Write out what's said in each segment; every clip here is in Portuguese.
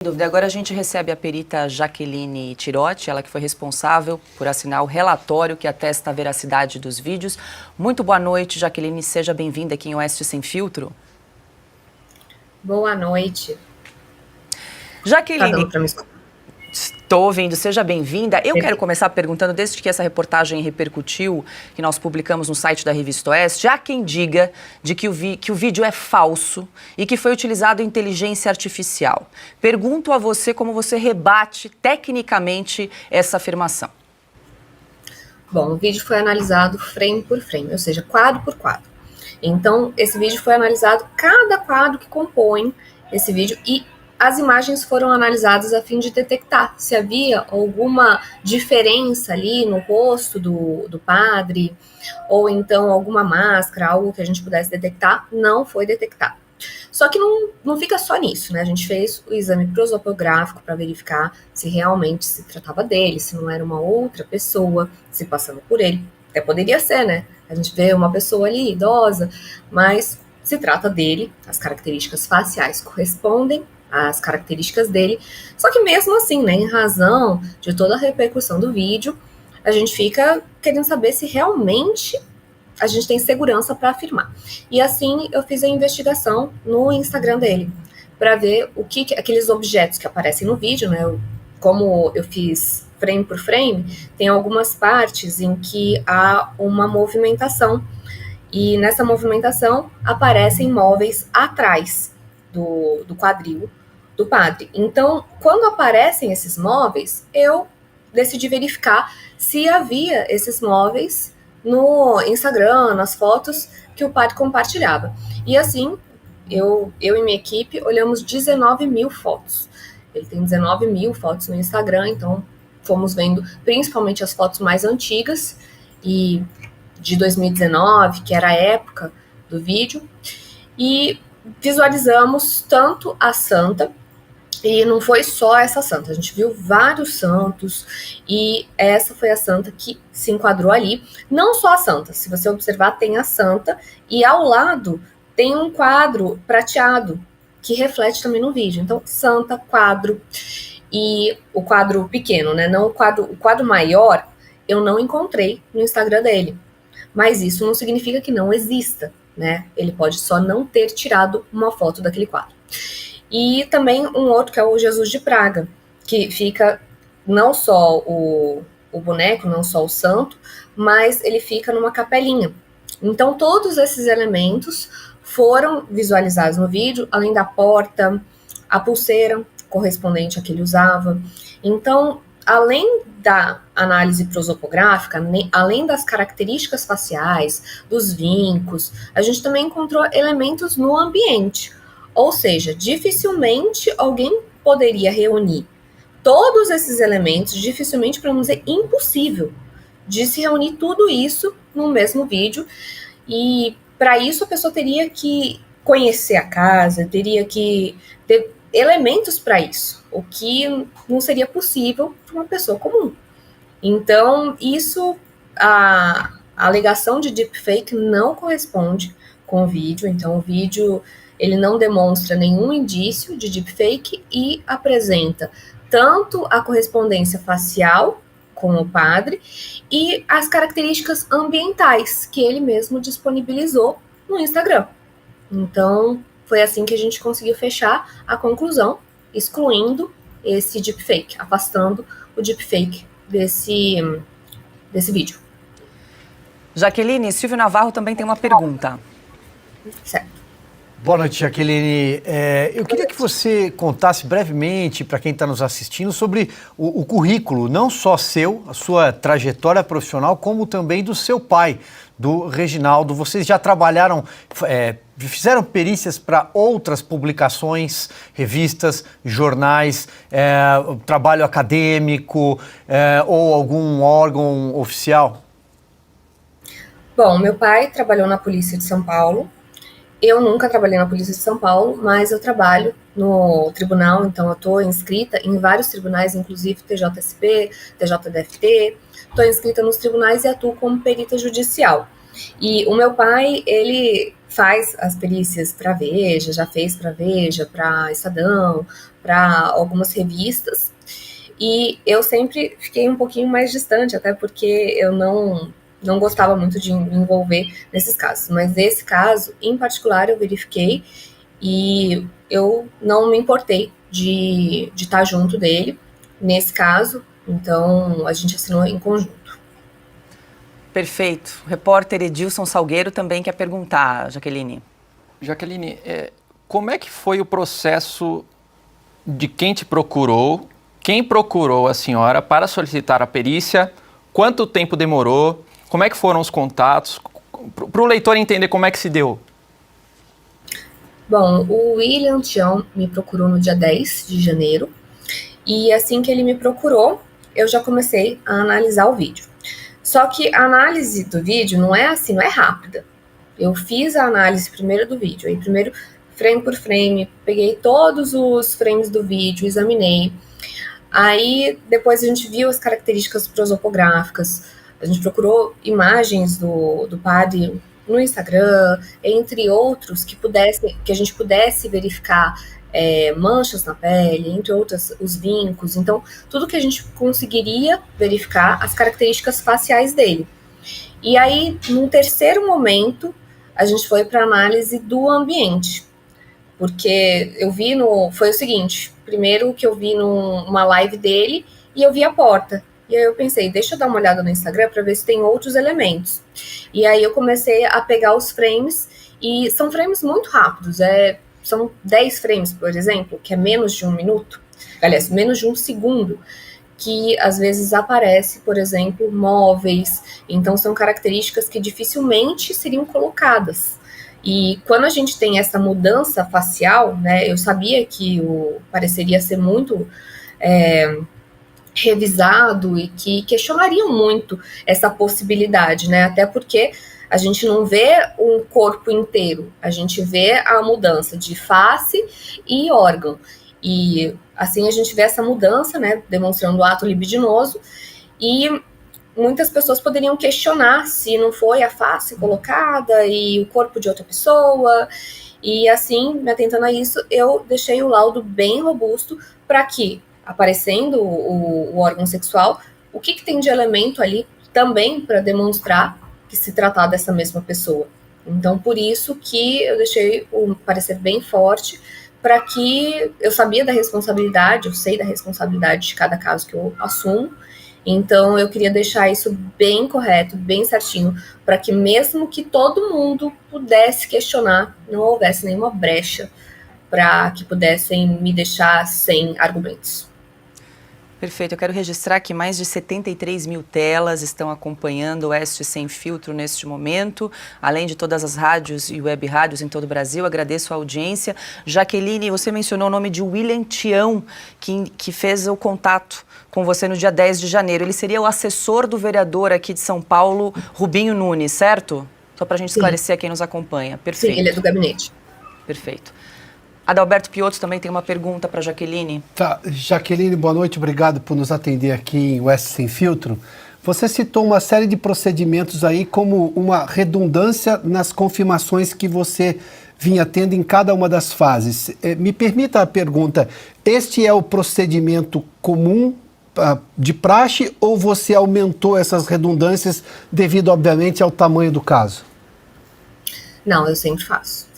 Dúvida. Agora a gente recebe a perita Jaqueline Tirotti, ela que foi responsável por assinar o relatório que atesta a veracidade dos vídeos. Muito boa noite, Jaqueline, seja bem-vinda aqui em Oeste Sem Filtro. Boa noite. Jaqueline, Tá dando pra me escutar? estou ouvindo, seja bem-vinda. Eu quero começar perguntando, desde que essa reportagem repercutiu, que nós publicamos no site da Revista Oeste, há quem diga que o vídeo é falso e que foi utilizado inteligência artificial. Pergunto a você como você rebate tecnicamente essa afirmação. Bom, o vídeo foi analisado frame por frame, ou seja, quadro por quadro. Então, esse vídeo foi analisado cada quadro que compõe esse vídeo e as imagens foram analisadas a fim de detectar se havia alguma diferença ali no rosto do padre, ou então alguma máscara, algo que a gente pudesse detectar. Não foi detectado. Só que não fica só nisso, né? A gente fez o exame prosopográfico para verificar se realmente se tratava dele, se não era uma outra pessoa se passando por ele. Até poderia ser, né? A gente vê uma pessoa ali, idosa, mas se trata dele, as características faciais correspondem às características dele. Só que mesmo assim, né, em razão de toda a repercussão do vídeo, a gente fica querendo saber se realmente a gente tem segurança para afirmar. E assim eu fiz a investigação no Instagram dele, para ver o que aqueles objetos que aparecem no vídeo, né? Como eu fiz frame por frame, tem algumas partes em que há uma movimentação. E nessa movimentação aparecem móveis atrás do quadril do padre. Então, quando aparecem esses móveis, eu decidi verificar se havia esses móveis no Instagram, nas fotos que o padre compartilhava. E assim, eu e minha equipe olhamos 19 mil fotos. Ele tem 19 mil fotos no Instagram, então fomos vendo principalmente as fotos mais antigas e de 2019, que era a época do vídeo, e visualizamos tanto a santa, e não foi só essa santa, a gente viu vários santos, e essa foi a santa que se enquadrou ali. Não só a santa, se você observar, tem a santa, e ao lado tem um quadro prateado, que reflete também no vídeo. Então, santa, quadro, e o quadro pequeno, né? Não o quadro maior, eu não encontrei no Instagram dele. Mas isso não significa que não exista, né? Ele pode só não ter tirado uma foto daquele quadro. E também um outro que é o Jesus de Praga, que fica não só o boneco, não só o santo, mas ele fica numa capelinha. Então todos esses elementos foram visualizados no vídeo, além da porta, a pulseira correspondente a que ele usava. Então, além da análise prosopográfica, além das características faciais, dos vincos, a gente também encontrou elementos no ambiente. Ou seja, dificilmente alguém poderia reunir todos esses elementos, dificilmente, para não dizer impossível, de se reunir tudo isso no mesmo vídeo. E para isso a pessoa teria que conhecer a casa, teria que ter elementos para isso, o que não seria possível para uma pessoa comum. Então, isso, a alegação de deepfake não corresponde com o vídeo. Então, o vídeo ele não demonstra nenhum indício de deepfake e apresenta tanto a correspondência facial com o padre e as características ambientais que ele mesmo disponibilizou no Instagram. Então, foi assim que a gente conseguiu fechar a conclusão, excluindo esse deepfake, afastando o deepfake desse vídeo. Jaqueline, Silvio Navarro também tem uma pergunta. Certo. Boa noite, Jaqueline. Eu queria que você contasse brevemente para quem está nos assistindo sobre o currículo, não só seu, a sua trajetória profissional, como também do seu pai, do Reginaldo. Vocês já trabalharam, fizeram perícias para outras publicações, revistas, jornais, trabalho acadêmico ou algum órgão oficial? Bom, meu pai trabalhou na Polícia de São Paulo. Eu nunca trabalhei na Polícia de São Paulo, mas eu trabalho no tribunal, então eu estou inscrita em vários tribunais, inclusive TJSP, TJDFT, estou inscrita nos tribunais e atuo como perita judicial. E o meu pai, ele faz as perícias para Veja, já fez para Veja, para Estadão, para algumas revistas, e eu sempre fiquei um pouquinho mais distante, até porque eu não gostava muito de me envolver nesses casos. Mas esse caso, em particular, eu verifiquei e eu não me importei de estar junto dele nesse caso, então a gente assinou em conjunto. Perfeito. O repórter Edilson Salgueiro também quer perguntar, Jaqueline. Jaqueline, como é que foi o processo de quem te procurou, quem procurou a senhora para solicitar a perícia, quanto tempo demorou, como é que foram os contatos, para o leitor entender como é que se deu? Bom, o William Tião me procurou no dia 10 de janeiro, e assim que ele me procurou, eu já comecei a analisar o vídeo. Só que a análise do vídeo não é assim, não é rápida. Eu fiz a análise primeiro do vídeo, aí primeiro frame por frame, peguei todos os frames do vídeo, examinei. Aí depois a gente viu as características prosopográficas, a gente procurou imagens do padre no Instagram, entre outros que a gente pudesse verificar manchas na pele, entre outras, os vincos. Então, tudo que a gente conseguiria verificar, as características faciais dele. E aí, num terceiro momento, a gente foi para a análise do ambiente. Porque eu vi foi o seguinte, primeiro que eu vi numa live dele e eu vi a porta. E aí eu pensei, deixa eu dar uma olhada no Instagram para ver se tem outros elementos. E aí eu comecei a pegar os frames, e são frames muito rápidos, são 10 frames, por exemplo, que é menos de 1 minuto, aliás, menos de 1 segundo, que às vezes aparece, por exemplo, móveis, então são características que dificilmente seriam colocadas. E quando a gente tem essa mudança facial, né, eu sabia que pareceria ser muito revisado e que questionariam muito essa possibilidade, né, até porque a gente não vê um corpo inteiro, a gente vê a mudança de face e órgão. E assim a gente vê essa mudança, né, demonstrando o ato libidinoso, e muitas pessoas poderiam questionar se não foi a face colocada e o corpo de outra pessoa. E assim, me atentando a isso, eu deixei o laudo bem robusto para que, aparecendo o órgão sexual, o que tem de elemento ali também para demonstrar que se tratar dessa mesma pessoa. Então, por isso que eu deixei o parecer bem forte, para que eu sabia da responsabilidade, eu sei da responsabilidade de cada caso que eu assumo. Então, eu queria deixar isso bem correto, bem certinho, para que mesmo que todo mundo pudesse questionar, não houvesse nenhuma brecha para que pudessem me deixar sem argumentos. Perfeito. Eu quero registrar que mais de 73 mil telas estão acompanhando o Oeste Sem Filtro neste momento, além de todas as rádios e web rádios em todo o Brasil. Agradeço a audiência. Jaqueline, você mencionou o nome de William Tião, que fez o contato com você no dia 10 de janeiro. Ele seria o assessor do vereador aqui de São Paulo, Rubinho Nunes, certo? Só para a gente esclarecer a quem nos acompanha. Perfeito. Sim, ele é do gabinete. Perfeito. Adalberto Piotto também tem uma pergunta para a Jaqueline. Tá, Jaqueline, boa noite, obrigado por nos atender aqui em Oeste Sem Filtro. Você citou uma série de procedimentos aí como uma redundância nas confirmações que você vinha tendo em cada uma das fases. Me permita a pergunta, este é o procedimento comum de praxe ou você aumentou essas redundâncias devido, obviamente, ao tamanho do caso? Não, eu sempre faço.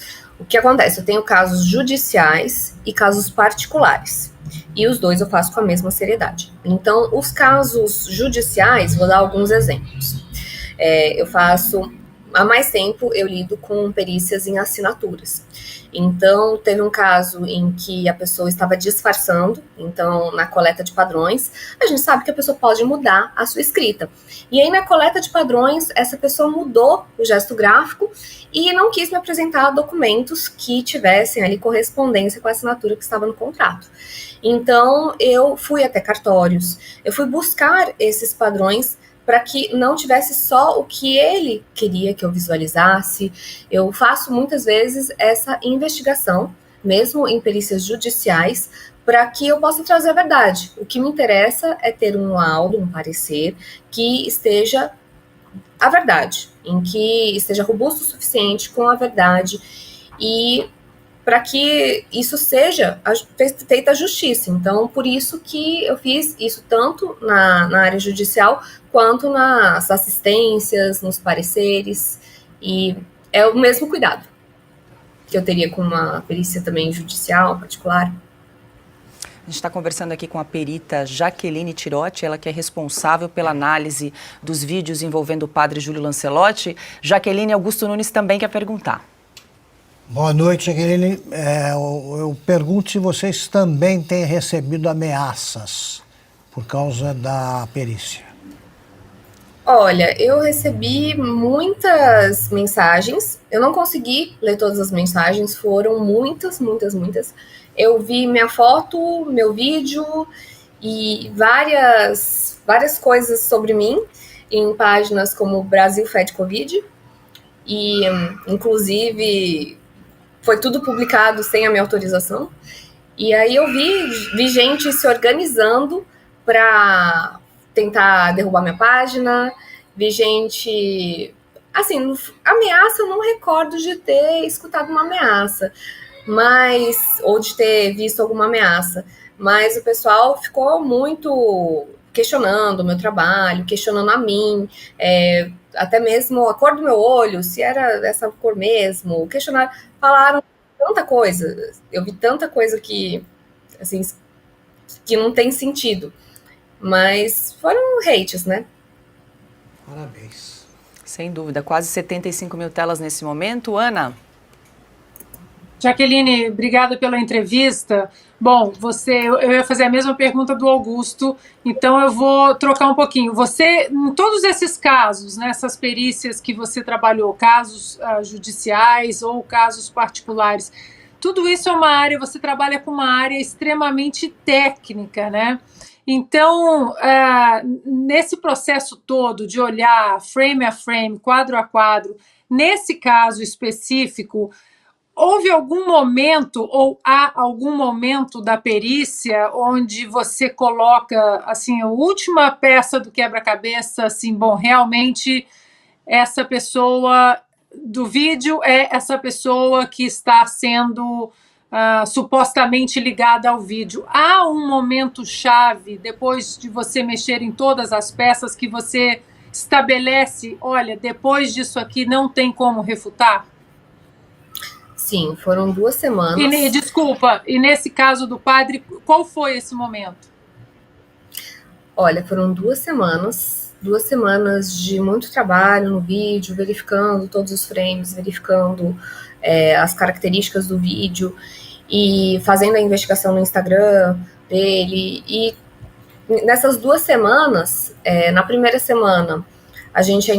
O que acontece? Eu tenho casos judiciais e casos particulares. E os dois eu faço com a mesma seriedade. Então, os casos judiciais, vou dar alguns exemplos. Eu faço, há mais tempo, eu lido com perícias em assinaturas. Então, teve um caso em que a pessoa estava disfarçando, então, na coleta de padrões, a gente sabe que a pessoa pode mudar a sua escrita. E aí, na coleta de padrões, essa pessoa mudou o gesto gráfico e não quis me apresentar documentos que tivessem ali correspondência com a assinatura que estava no contrato. Então, eu fui até cartórios, eu fui buscar esses padrões para que não tivesse só o que ele queria que eu visualizasse. Eu faço muitas vezes essa investigação, mesmo em perícias judiciais, para que eu possa trazer a verdade. O que me interessa é ter um laudo, um parecer, que esteja a verdade, em que esteja robusto o suficiente com a verdade. E para que isso seja feita a justiça. Então, por isso que eu fiz isso tanto na área judicial, quanto nas assistências, nos pareceres, e é o mesmo cuidado que eu teria com uma perícia também judicial, particular. A gente está conversando aqui com a perita Jaqueline Tirotti, ela que é responsável pela análise dos vídeos envolvendo o padre Júlio Lancelotti. Jaqueline, Augusto Nunes também quer perguntar. Boa noite, Jaqueline. Eu pergunto se vocês também têm recebido ameaças por causa da perícia. Olha, eu recebi muitas mensagens. Eu não consegui ler todas as mensagens, foram muitas. Eu vi minha foto, meu vídeo e várias coisas sobre mim em páginas como Brasil Fed Covid. E, inclusive, foi tudo publicado sem a minha autorização. E aí eu vi gente se organizando para tentar derrubar minha página, vi gente... Assim, ameaça eu não recordo de ter escutado uma ameaça, ou de ter visto alguma ameaça, mas o pessoal ficou muito questionando o meu trabalho, questionando a mim, até mesmo a cor do meu olho, se era dessa cor mesmo, falaram tanta coisa, eu vi tanta coisa que, assim, que não tem sentido. Mas foram hates, né? Parabéns. Sem dúvida, quase 75 mil telas nesse momento. Ana? Jaqueline, obrigada pela entrevista. Bom, eu ia fazer a mesma pergunta do Augusto, então eu vou trocar um pouquinho. Você, em todos esses casos, nessas perícias que você trabalhou, casos judiciais ou casos particulares, tudo isso é uma área, você trabalha com uma área extremamente técnica, né? Então, nesse processo todo de olhar frame a frame, quadro a quadro, nesse caso específico, houve algum momento ou há algum momento da perícia onde você coloca, assim, a última peça do quebra-cabeça, assim, bom, realmente essa pessoa do vídeo é essa pessoa que está sendo supostamente ligada ao vídeo. Há um momento chave, depois de você mexer em todas as peças, que você estabelece, olha, depois disso aqui não tem como refutar? Sim, foram 2 semanas. E nesse caso do padre, qual foi esse momento? Olha, foram 2 semanas. 2 semanas de muito trabalho no vídeo, verificando todos os frames, verificando as características do vídeo e fazendo a investigação no Instagram dele. E nessas 2 semanas, na primeira semana, a gente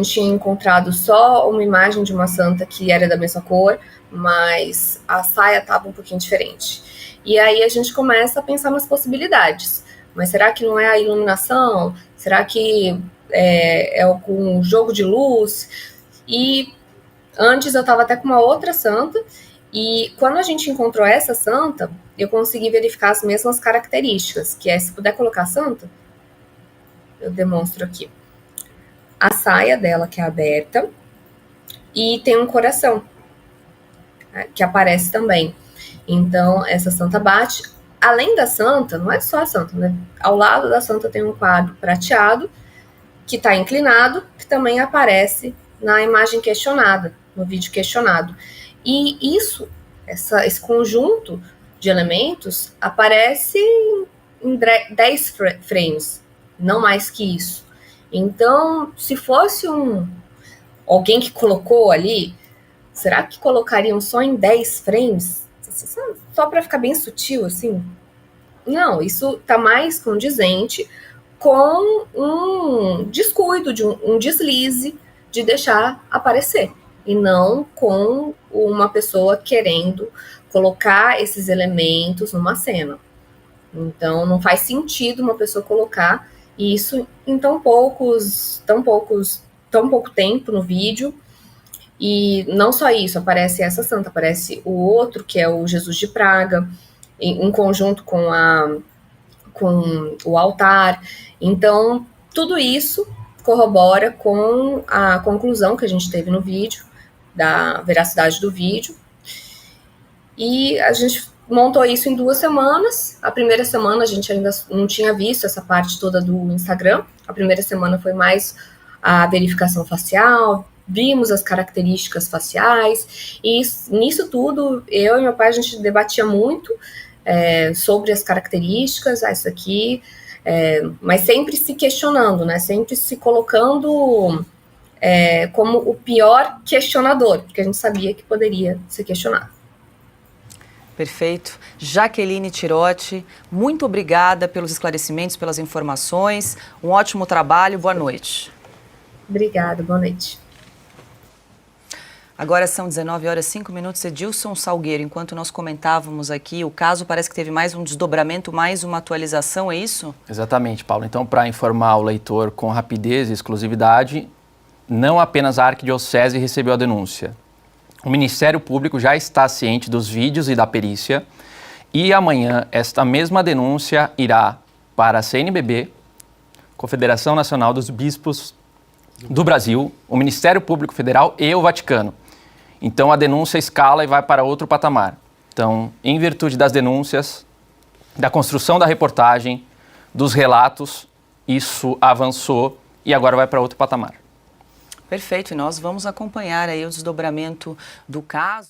tinha encontrado só uma imagem de uma santa que era da mesma cor, mas a saia estava um pouquinho diferente. E aí a gente começa a pensar nas possibilidades. Mas será que não é a iluminação? Será que é algum jogo de luz? E antes eu estava até com uma outra santa, e quando a gente encontrou essa santa, eu consegui verificar as mesmas características, que se puder colocar a santa, eu demonstro aqui. A saia dela, que é aberta, e tem um coração, que aparece também. Então, essa santa bate. Além da santa, não é só a santa, né? Ao lado da santa tem um quadro prateado, que está inclinado, que também aparece na imagem questionada, no vídeo questionado. E esse conjunto de elementos aparece em 10 frames, não mais que isso. Então, se fosse alguém que colocou ali, será que colocariam só em 10 frames? Só para ficar bem sutil, assim? Não, isso está mais condizente com um descuido, um deslize de deixar aparecer, e não com uma pessoa querendo colocar esses elementos numa cena. Então, não faz sentido uma pessoa colocar isso em tão pouco tempo no vídeo. E não só isso, aparece essa santa, aparece o outro, que é o Jesus de Praga, em conjunto com o altar. Então, tudo isso corrobora com a conclusão que a gente teve no vídeo, da veracidade do vídeo. E a gente montou isso em 2 semanas. A primeira semana a gente ainda não tinha visto essa parte toda do Instagram. A primeira semana foi mais a verificação facial, vimos as características faciais, e nisso tudo, eu e meu pai, a gente debatia muito sobre as características, isso aqui, mas sempre se questionando, né? Sempre se colocando como o pior questionador, porque a gente sabia que poderia ser questionado. Perfeito. Jaqueline Tirotti, muito obrigada pelos esclarecimentos, pelas informações. Um ótimo trabalho, boa noite. Obrigada, boa noite. Agora são 19h05. Edilson Salgueiro, enquanto nós comentávamos aqui, o caso parece que teve mais um desdobramento, mais uma atualização, é isso? Exatamente, Paulo. Então, para informar o leitor com rapidez e exclusividade, não apenas a Arquidiocese recebeu a denúncia. O Ministério Público já está ciente dos vídeos e da perícia, e amanhã esta mesma denúncia irá para a CNBB, Confederação Nacional dos Bispos do Brasil, o Ministério Público Federal e o Vaticano. Então a denúncia escala e vai para outro patamar. Então, em virtude das denúncias, da construção da reportagem, dos relatos, isso avançou e agora vai para outro patamar. Perfeito, e nós vamos acompanhar aí o desdobramento do caso.